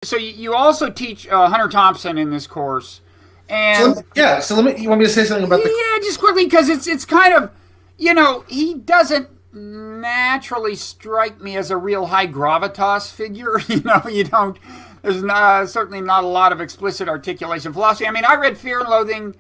So you also teach Hunter Thompson in this course, and So let me. You want me to say something about the? yeah, just quickly because it's kind of, he doesn't naturally strike me as a real high gravitas figure. You don't. There's certainly not a lot of explicit articulation of philosophy. I mean, I read Fear and Loathing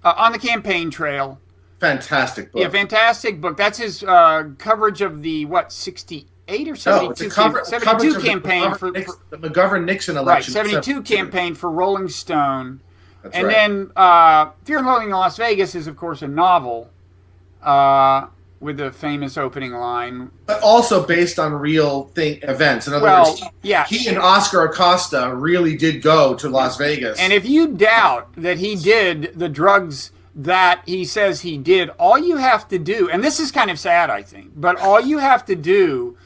on the Campaign Trail. Fantastic book. Yeah, fantastic book. That's his coverage of the 68 or 72 72 campaign for the McGovern-Nixon right, election. 72 campaign for Rolling Stone. That's and right. then Fear and Loathing in Las Vegas is, of course, a novel with the famous opening line. But also based on real events. In other words, yeah. he and Oscar Acosta really did go to Las Vegas. And if you doubt that he did the drugs that he says he did, all you have to do, and this is kind of sad, I think, but all you have to do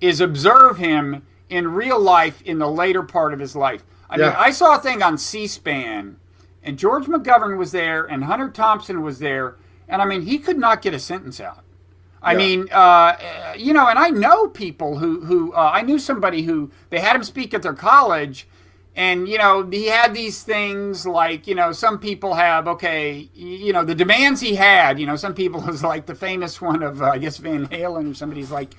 is observe him in real life in the later part of his life. I mean, I saw a thing on C-SPAN, and George McGovern was there, and Hunter Thompson was there, and I mean, he could not get a sentence out. I mean, and I know people who I knew somebody who, they had him speak at their college, and, he had these things like, some people have, the demands he had, some people was like the famous one of, I guess, Van Halen, or somebody's like,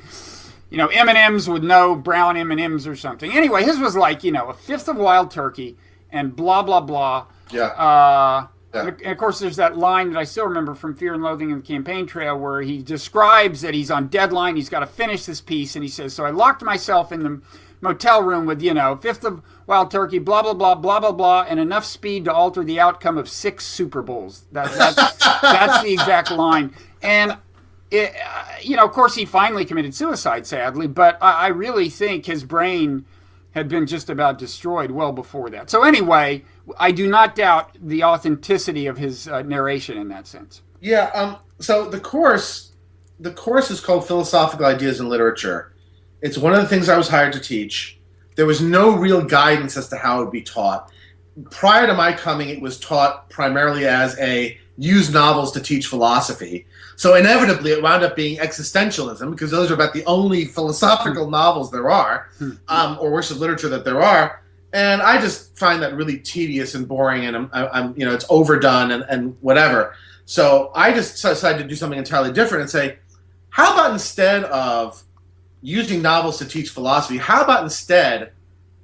M&Ms with no brown M&Ms or something. Anyway, his was like, a fifth of wild turkey and blah, blah, blah. Yeah. And of course, there's that line that I still remember from Fear and Loathing in the Campaign Trail where he describes that he's on deadline. He's got to finish this piece. And he says, so I locked myself in the motel room with, fifth of wild turkey, blah, blah, blah, blah, blah, blah, and enough speed to alter the outcome of 6 Super Bowls. That's the exact line. And, of course, he finally committed suicide, sadly. But I really think his brain had been just about destroyed well before that. So anyway, I do not doubt the authenticity of his narration in that sense. Yeah. So the course is called Philosophical Ideas in Literature. It's one of the things I was hired to teach. There was no real guidance as to how it would be taught. Prior to my coming, it was taught primarily as use novels to teach philosophy. So inevitably, it wound up being existentialism, because those are about the only philosophical novels there are, or works of literature that there are. And I just find that really tedious and boring, and I'm it's overdone and whatever. So I just decided to do something entirely different and say, how about instead of using novels to teach philosophy, how about instead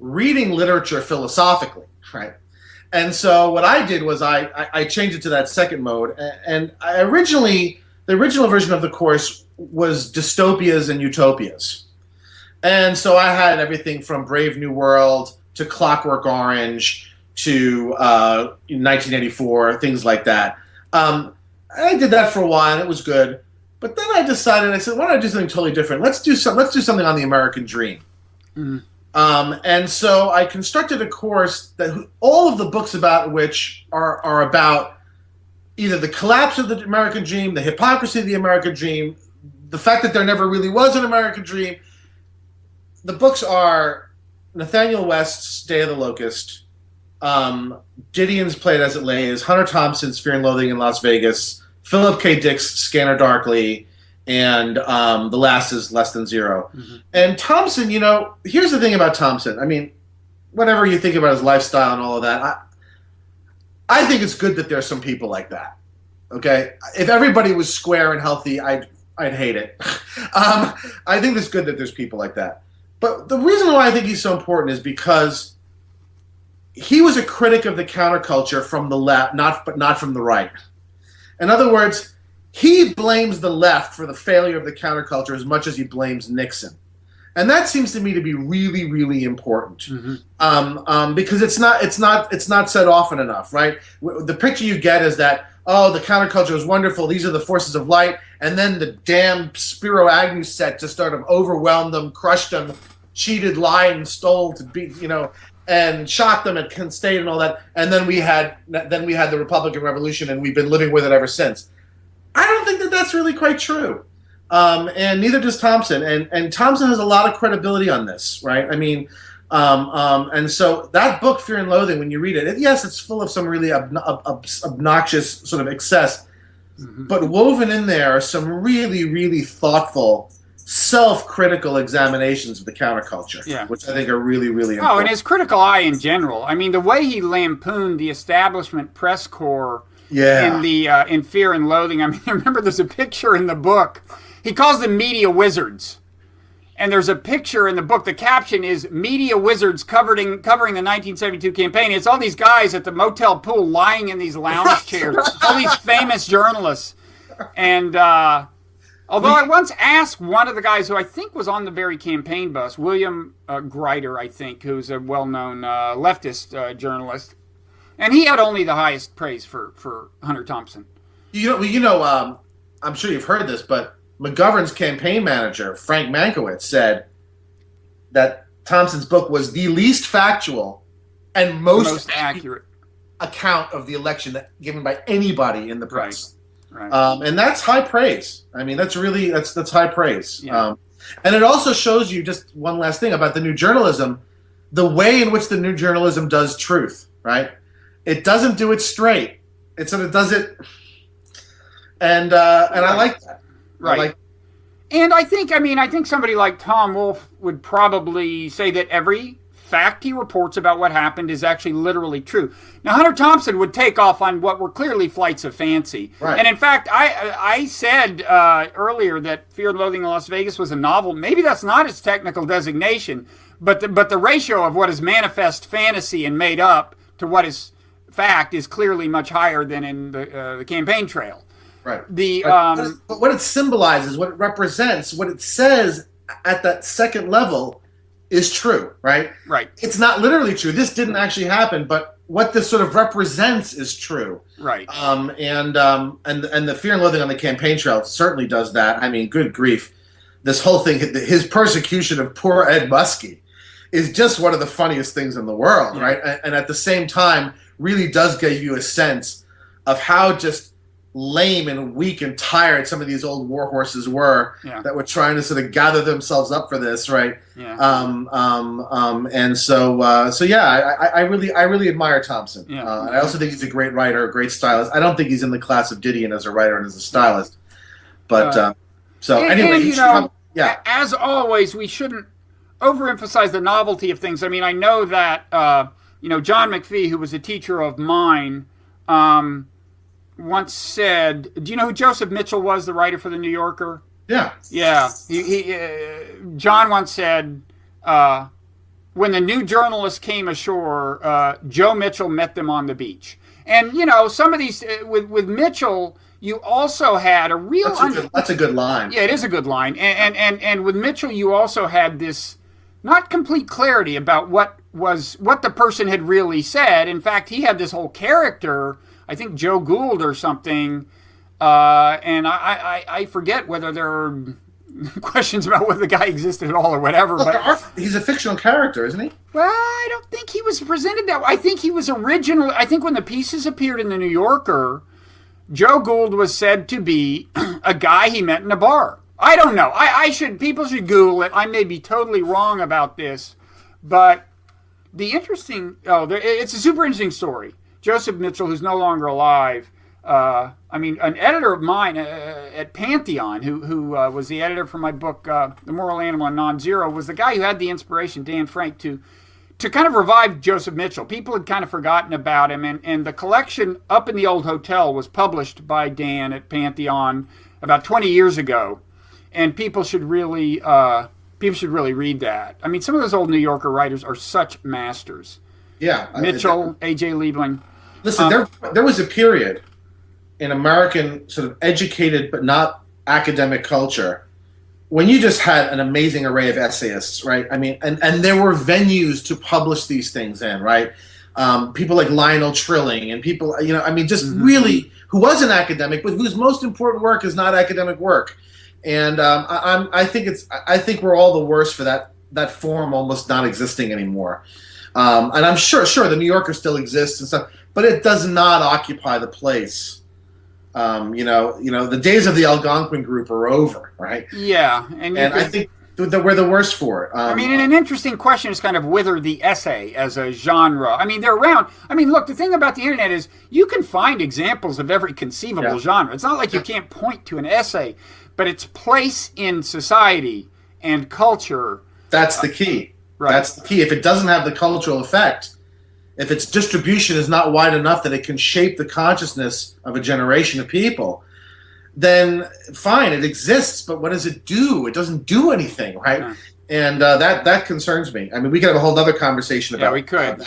reading literature philosophically, right? And so what I did was I changed it to that second mode, and the original version of the course was dystopias and utopias. And so I had everything from Brave New World to Clockwork Orange to 1984, things like that. I did that for a while, and it was good. But then I decided, I said, why don't I do something totally different? Let's do something on the American dream. Mm-hmm. And so I constructed a course that all of the books about which are about either the collapse of the American dream, the hypocrisy of the American dream, the fact that there never really was an American dream. The books are Nathaniel West's Day of the Locust, Didion's Play It As It Lays, Hunter Thompson's Fear and Loathing in Las Vegas, Philip K. Dick's Scanner Darkly, and the last is Less Than Zero. Mm-hmm. And Thompson, here's the thing about Thompson. I mean, whatever you think about his lifestyle and all of that, I think it's good that there's some people like that. Okay? If everybody was square and healthy, I'd hate it. I think it's good that there's people like that. But the reason why I think he's so important is because he was a critic of the counterculture from the left, not from the right. In other words, he blames the left for the failure of the counterculture as much as he blames Nixon. And that seems to me to be really, really important, because it's not said often enough, right? The picture you get is that, the counterculture is wonderful, these are the forces of light, and then the damn Spiro Agnew set just sort of overwhelmed them, crushed them, cheated, lied, and stole to be, and shocked them at Kent State and all that. And then we had the Republican Revolution, and we've been living with it ever since. I don't think that that's really quite true. And neither does Thompson. And Thompson has a lot of credibility on this, right? I mean, and so that book, Fear and Loathing, when you read it, yes, it's full of some really obnoxious sort of excess, but woven in there are some really, really thoughtful self-critical examinations of the counterculture, Yeah. which I think are really, really important. Oh, and his critical eye in general. I mean, the way he lampooned the establishment press corps Yeah. in the in Fear and Loathing. I mean, I remember there's a picture in the book. He calls them media wizards. And there's a picture in the book. The caption is "Media Wizards covering the 1972 campaign." It's all these guys at the motel pool lying in these lounge chairs. All these famous journalists. And although I once asked one of the guys who I think was on the very campaign bus, William Greiter, I think, who's a well-known leftist journalist, and he had only the highest praise for Hunter Thompson. I'm sure you've heard this, but McGovern's campaign manager, Frank Mankiewicz, said that Thompson's book was the least factual and most accurate account of the election given by anybody in the press. Right. And that's high praise. I mean, that's high praise. Yeah. And it also shows you just one last thing about the new journalism, the way in which the new journalism does truth, right? It doesn't do it straight. It sort of does it, and I like that. Right. And I think somebody like Tom Wolfe would probably say that every fact he reports about what happened is actually literally true. Now, Hunter Thompson would take off on what were clearly flights of fancy. Right. And in fact, I said earlier that Fear and Loathing in Las Vegas was a novel. Maybe that's not its technical designation, but the ratio of what is manifest fantasy and made up to what is fact is clearly much higher than in the campaign trail. Right. But what it symbolizes, what it represents, what it says at that second level is true, right? Right. It's not literally true. This didn't actually happen, but what this sort of represents is true. Right. And the Fear and Loathing on the campaign trail certainly does that. I mean, good grief. This whole thing, his persecution of poor Ed Muskie is just one of the funniest things in the world, right? And at the same time, really does give you a sense of how just lame and weak and tired some of these old war horses were that were trying to sort of gather themselves up for this, right? Yeah. And so I really admire Thompson. Yeah. I also think he's a great writer, a great stylist. I don't think he's in the class of Didion as a writer and as a stylist, but anyway, as always, we shouldn't overemphasize the novelty of things. I mean, I know that John McPhee, who was a teacher of mine, once said, do you know who Joseph Mitchell was, the writer for The New Yorker? Yeah. Yeah. John once said, when the new journalists came ashore, Joe Mitchell met them on the beach. And, some of these, with Mitchell, you also had a real... That's a good line. Yeah, it is a good line. And with Mitchell, you also had this not complete clarity about what the person had really said. In fact, he had this whole character, I think Joe Gould or something, and I forget whether there are questions about whether the guy existed at all or whatever. But he's a fictional character, isn't he? Well, I don't think he was presented that way. I think he was original. I think when the pieces appeared in The New Yorker, Joe Gould was said to be a guy he met in a bar. I don't know. People should Google it. I may be totally wrong about this, but it's a super interesting story. Joseph Mitchell, who's no longer alive, an editor of mine at Pantheon, who was the editor for my book, The Moral Animal and Nonzero, was the guy who had the inspiration, Dan Frank, to kind of revive Joseph Mitchell. People had kind of forgotten about him, and the collection Up in the Old Hotel was published by Dan at Pantheon about 20 years ago, and people should really read that. I mean, some of those old New Yorker writers are such masters. Yeah. Mitchell, A.J. Liebling. Listen, there was a period in American sort of educated but not academic culture when you just had an amazing array of essayists, right? I mean, and there were venues to publish these things in, right? People like Lionel Trilling and people, really who was an academic, but whose most important work is not academic work. And I think we're all the worse for that form almost not existing anymore. And I'm sure the New Yorker still exists and stuff, but it does not occupy the place. The days of the Algonquin group are over, right? Yeah, I think that we're the worst for it. And an interesting question is kind of whether the essay as a genre. I mean, they're around. I mean, look, the thing about the internet is you can find examples of every conceivable genre. It's not like you can't point to an essay. but its place in society and culture. That's the key. Right. That's the key. If it doesn't have the cultural effect, if its distribution is not wide enough that it can shape the consciousness of a generation of people, then fine, it exists, but what does it do? It doesn't do anything, right? Yeah. And that concerns me. I mean, we could have a whole other conversation about we could.